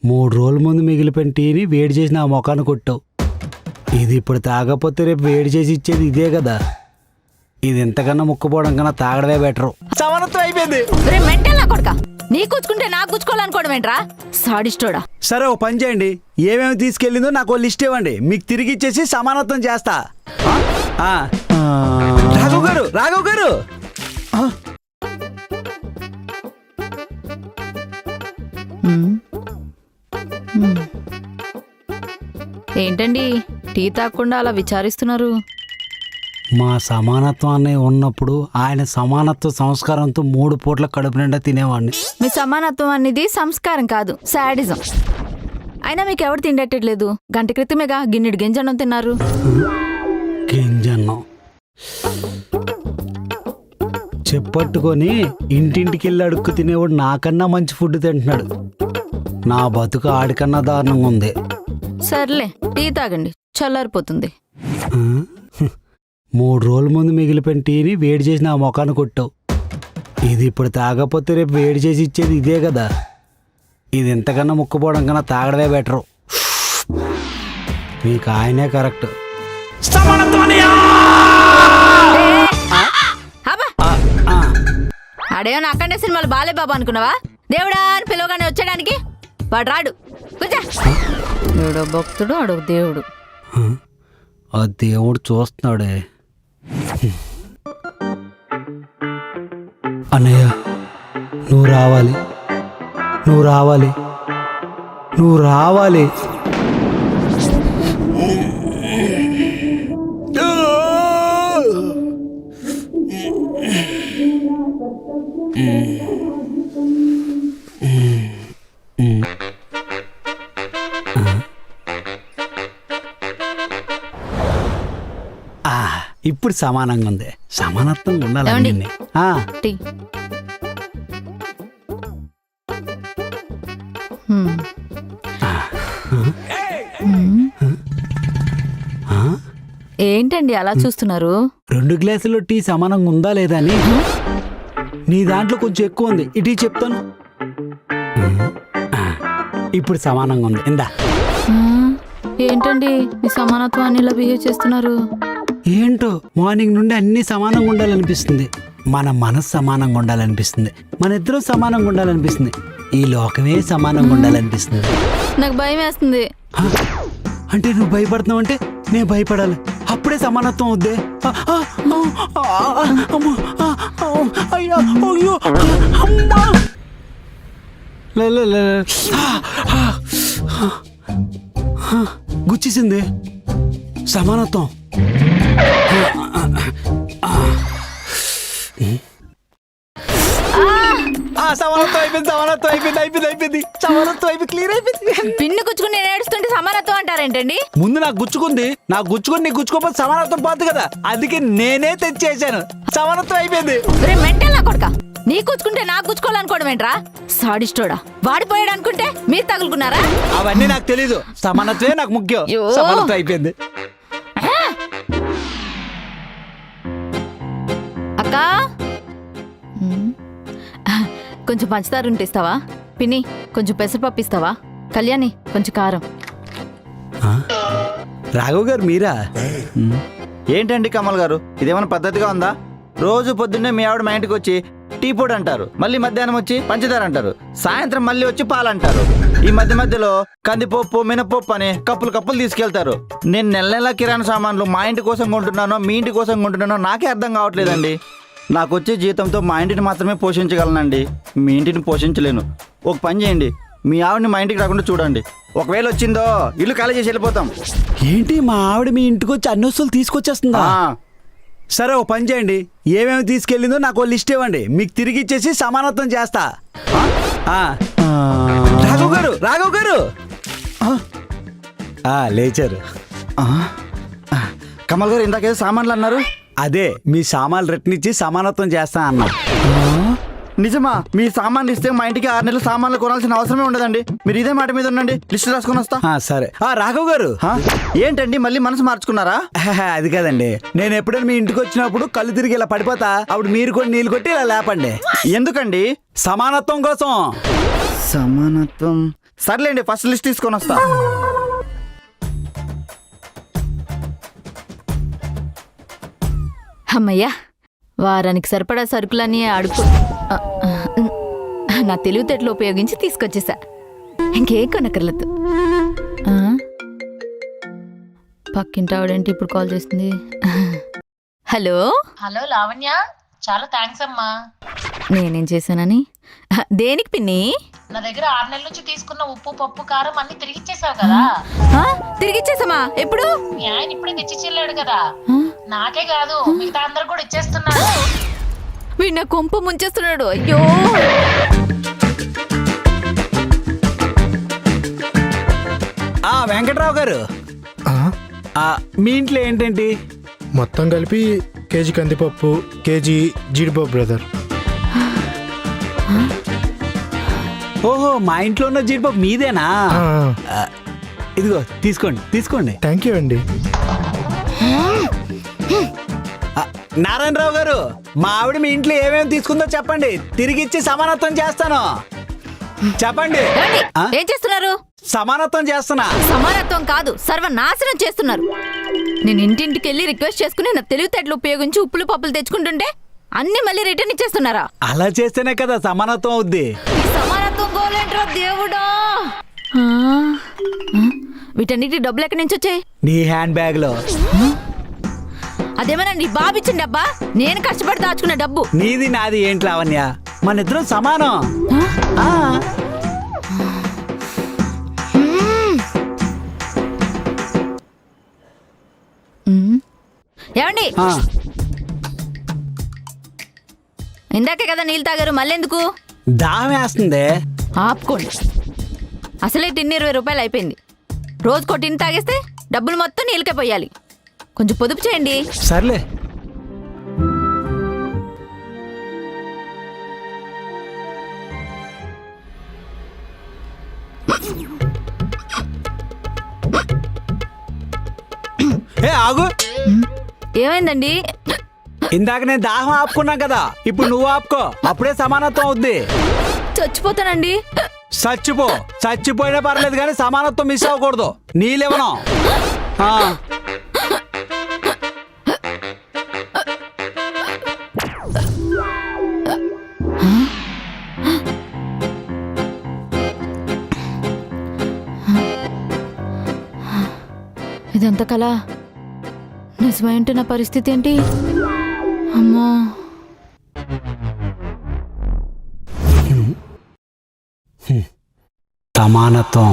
3 రోజుల ముందు మిగిలిపోయిన టీని వేడి చేసి నా మొఖాన్ని కొట్టావు. ఇది ఇప్పుడు తాగకపోతే రేపు వేడి చేసి ఇచ్చేది ఇదే కదా. ఇది ఎంతకన్నా ముక్కుపోవడం కన్నా తాగడమే బెటరు. సమానత్వం అయిపోయింది. నీ కూర్చుకుంటే నాకు కూర్చుకోవాలనుకోవడం ఏంట్రా సాడిస్టోడా. సరే ఓ పని చేయండి, ఏమేమి తీసుకెళ్ళిందో నాకు ఓ లిస్ట్ ఇవ్వండి, మీకు తిరిగి ఇచ్చేసి సమానత్వం చేస్తా. రాఘవ్ గారు, రాఘవ్ గారు, ఏంటండి టీ తాగకుండా అలా విచారిస్తున్నారు? మా సమానత్వాన్ని ఉన్నప్పుడు ఆయన సమానత్వ సంస్కారంతో 3 పూట్ల కడుపు నిండా తినేవాడిని. మీ సమానత్వం అనేది సంస్కారం కాదు, శాడిజం. అయినా మీకు ఎవరు తిండేటట్లేదు. గంట క్రితమేగా గిన్నెడు గింజన్నం తిన్నారు. గింజన్నం చెప్పట్టుకొని ఇంటింటికి వెళ్ళి అడుక్కు తినేవాడు నాకన్నా మంచి ఫుడ్ తింటున్నాడు. నా బతుకు ఆడికన్నా దారుణంగా ఉంది. సర్లే టీ తాగండి, చల్లారిపోతుంది. 3 రోజుల ముందు మిగిలిపోయిన టీని వేడి చేసి నా మొఖాన్ని కొట్టావు. ఇది ఇప్పుడు తాగకపోతే రేపు వేడి చేసి ఇచ్చేది ఇదే కదా. ఇది ఎంతకన్నా ముక్కుపోవడం కన్నా తాగడమే బెటరు. మీకు ఆయనే కరెక్ట్. ఆడేమో అక్కడే సినిమాలు బాలే బాబా అనుకున్నావా? దేవుడా అని పిలవగానే వచ్చేయడానికి వాడు రాడు. దేవుడో భక్తుడు, అడుగు దేవుడు. ఆ దేవుడు చూస్తున్నాడే. అన్నయ్య, నువ్వు రావాలి, నువ్వు రావాలి, నువ్వు రావాలి. ఇప్పుడు సమానంగా ఉంది. సమానత్వం ఉండాలి. టీ. ఏంటండి అలా చూస్తున్నారు? 2 గ్లాసుల్లో టీ సమానంగా ఉందా లేదా అని. నీ దాంట్లో కొంచెం ఎక్కువ ఉంది, ఇటీ చెప్తాను. ఇప్పుడు సమానంగా ఉంది. ఇందా. ఏంటండి మీ సమానత్వాన్ని ఇలా బిహేవ్ చేస్తున్నారు? ఏంటో మార్నింగ్ నుండి అన్ని సమానంగా ఉండాలనిపిస్తుంది. మన మనసు సమానంగా ఉండాలనిపిస్తుంది, మన ఇద్దరం సమానంగా ఉండాలనిపిస్తుంది, ఈ లోకమే సమానంగా ఉండాలనిపిస్తుంది. నాకు భయం వేస్తుంది. అంటే నువ్వు భయపడుతున్నావు అంటే నేను భయపడాలి, అప్పుడే సమానత్వం అవుద్దే. గుచ్చేసింది సమానత్వం. సమానత్వం అయిపోయింది, సమానత్వం అయిపోయింది, అయిపోయింది, అయిపోయింది, సమానత్వం అయిపోయింది, క్లియర్ అయిపోయింది. పిన్ను గుచ్చుకుని నేను ఏడుస్తుంటే సమానత్వం అంటారేంటండి? ముందు నాకు గుచ్చుకుంది, నాకు గుచ్చుకుని నీకు గుచ్చుకోకపోతే సమానత్వం పోతుంది కదా, అందుకే నేనే తెచ్చేసాను. సమానత్వం అయిపోయింది. మెంటల్ నా కొడుకా, నీ గుచ్చుకుంటే నాకు గుచ్చుకోవాలనుకోవడం ఏంట్రా సాడిస్టోడా. వాడిపోయాడు అనుకుంటే మీరు తగులుకున్నారా? అవన్నీ నాకు తెలీదు, సమానత్వమే నాకు ముఖ్యం. సమానత్వం అయిపోయింది. అక్కా, కొంచెం పంచదార ఉంటే ఇస్తావా? పిన్ని కొంచెం పెసరపప్పు ఇస్తావా? కళ్యాణి కొంచెం కారం. రాఘవ్ గారు మీరా? ఏంటండి కమల్ గారు, ఇదేమైనా పద్ధతిగా ఉందా? రోజు పొద్దున్నే మీ ఆవిడ మా ఇంటికి వచ్చి టీ పొడి అంటారు, మళ్ళీ మధ్యాహ్నం వచ్చి పంచదార అంటారు, సాయంత్రం మళ్ళీ వచ్చి పాలు అంటారు. ఈ మధ్యలో కందిపప్పు, మినపప్పు అని కప్పులు కప్పులు తీసుకెళ్తారు. నేను నెల నెలా కిరాణా సామాన్లు మా ఇంటి కోసం కొంటున్నానో మీ ఇంటి కోసం కొంటున్నానో నాకే అర్థం కావట్లేదండి. నాకు వచ్చే జీతంతో మా ఇంటిని మాత్రమే పోషించగలనండి, మీ ఇంటిని పోషించలేను. ఒక పని చేయండి, మీ ఆవిడని మా ఇంటికి రాకుండా చూడండి. ఒకవేళ వచ్చిందో ఇల్లు ఖాళీ చేసి వెళ్ళిపోతాం. ఏంటి మా ఆవిడ మీ ఇంటికి వచ్చి అన్ని వస్తువులు తీసుకొచ్చేస్తుందా? సరే ఓ పని చేయండి, ఏమేమి తీసుకెళ్ళిందో నాకు ఓ లిస్ట్ ఇవ్వండి, మీకు తిరిగి ఇచ్చేసి సమానత్వం చేస్తా. రాఘవ్ గారు, రాఘవ్ గారు లేచారు. కమల్ గారు ఇందాకేదో సామాన్లు అన్నారు. అదే మీ సామాన్లు రెట్నిచ్చి సమానత్వం చేస్తా అన్నా. నిజమా? మీ సామాన్లు ఇస్తే మా ఇంటికి 6 నెలలు సామాన్లు కొనాల్సిన అవసరమే ఉండదండి. మీరు ఇదే మాట మీద ఉండండి, లిస్ట్ రాసుకొని వస్తా. సరే. రాఘవ్ గారు ఏంటండి మళ్ళీ మనసు మార్చుకున్నారా? అది కాదండి, నేను ఎప్పుడైనా మీ ఇంటికి వచ్చినప్పుడు కళ్ళు తిరిగి ఇలా పడిపోతా, అప్పుడు మీరు కూడా నీళ్ళు కొట్టి ఇలా లేపండి. ఎందుకండి? సమానత్వం కోసం. సమానత్వం సర్లేండి, ఫస్ట్ లిస్ట్ తీసుకొని వస్తా. అమ్మయ్యా, వారానికి సరిపడా సరుకులని అడుగు నా తెలివితేటలు ఉపయోగించి తీసుకొచ్చేసా. ఇంకేం కొనక్కర్లేదు. పక్కింటి ఆవిడేంటి ఇప్పుడు కాల్ చేస్తుంది? హలో హలో లావణ్య, చాలా థ్యాంక్స్ అమ్మా. నేనేం చేశానని? దేనికి పిన్ని? నా దగ్గర 6 నెలల నుంచి తీసుకున్న ఉప్పు, పప్పు, కారం అన్ని తిరిగిచ్చేసావు కదా. తిరిగిచ్చేసామా? ఎప్పుడు? మీ ఆయన ఇప్పుడే తెచ్చి చెల్లాడు కదా. నాకే కాదు, మిగతా అందరు కూడా ఇచ్చేస్తున్నాడు. వీడు నా కొంప ముంచేస్తున్నాడు. అయ్యో, వెంకట్రావు గారు, మీ ఇంట్లో ఏంటండి? మొత్తం కలిపి కేజీ కందిపప్పు, కేజీ జీడిపప్పు బ్రదర్. ఓహో, మా ఇంట్లో ఉన్న జీడిపప్పు మీదేనా? ఇదిగో తీసుకోండి తీసుకోండి. థ్యాంక్ యూ అండి. నారాయణరావు గారు, మా ఆవిడ మీ ఇంట్లో ఏమేమి తీసుకుందో చెప్పండి, తిరిగిచ్చి సమానత్వం చేస్తాను. చెప్పండి. ఏమండి? ఏం చేస్తున్నారు? సమానత్వం చేస్తున్నా. సమానత్వం కాదు, సర్వనాశనం చేస్తున్నారు. నేను ఇంటింటికి వెళ్ళి రిక్వెస్ట్ చేసుకుని నా తెలివితేటలు ఉపయోగించి ఉప్పులు పప్పులు తెచ్చుకుంటుంటే అన్ని మళ్ళీ రిటర్న్ ఇచ్చేస్తున్నారా? అలా చేస్తేనే కదా సమానత్వం అవుద్ది. ఈ సమానత్వం గోలేంట్రా దేవుడా. వీటన్నిటి డబ్బులు ఎక్కడి నుంచి వచ్చాయి? నీ హ్యాండ్ బ్యాగ్ లో. అదేమన్నా నీ బాబు ఇచ్చిన డబ్బా? నేను కష్టపడి దాచుకున్న డబ్బు. నీది నాది ఏంటి లావణ్య, మన ఇద్దరం సమానం. ఆ. ఏమండి, ఇందాకే కదా నీళ్ళు తాగారు, మళ్ళెందుకు? దాహం వేస్తుంది. ఆపుకోండి. అసలే టిన్ 20 రూపాయలు అయిపోయింది. రోజుకో టిన్ తాగేస్తే డబ్బులు మొత్తం నీళ్ళకే పోయాలి. కొంచెం పొదుపు చేయండి. సర్లే. ఏ ఆగు. ఏమైందండి? ఇందాక నేను దాహం ఆపుకున్నా కదా, ఇప్పుడు నువ్వు ఆపుకో, అప్పుడే సమానత్వం అవుద్ది. చచ్చిపోతానండి. చచ్చిపోయినా పర్లేదు కానీ సమానత్వం మిస్ అవ్వకూడదు. నీళ్ళివ్వను. ఇదంతా కళ నిజమేంటి? నా పరిస్థితి ఏంటి? అమ్మో, సమానత్వం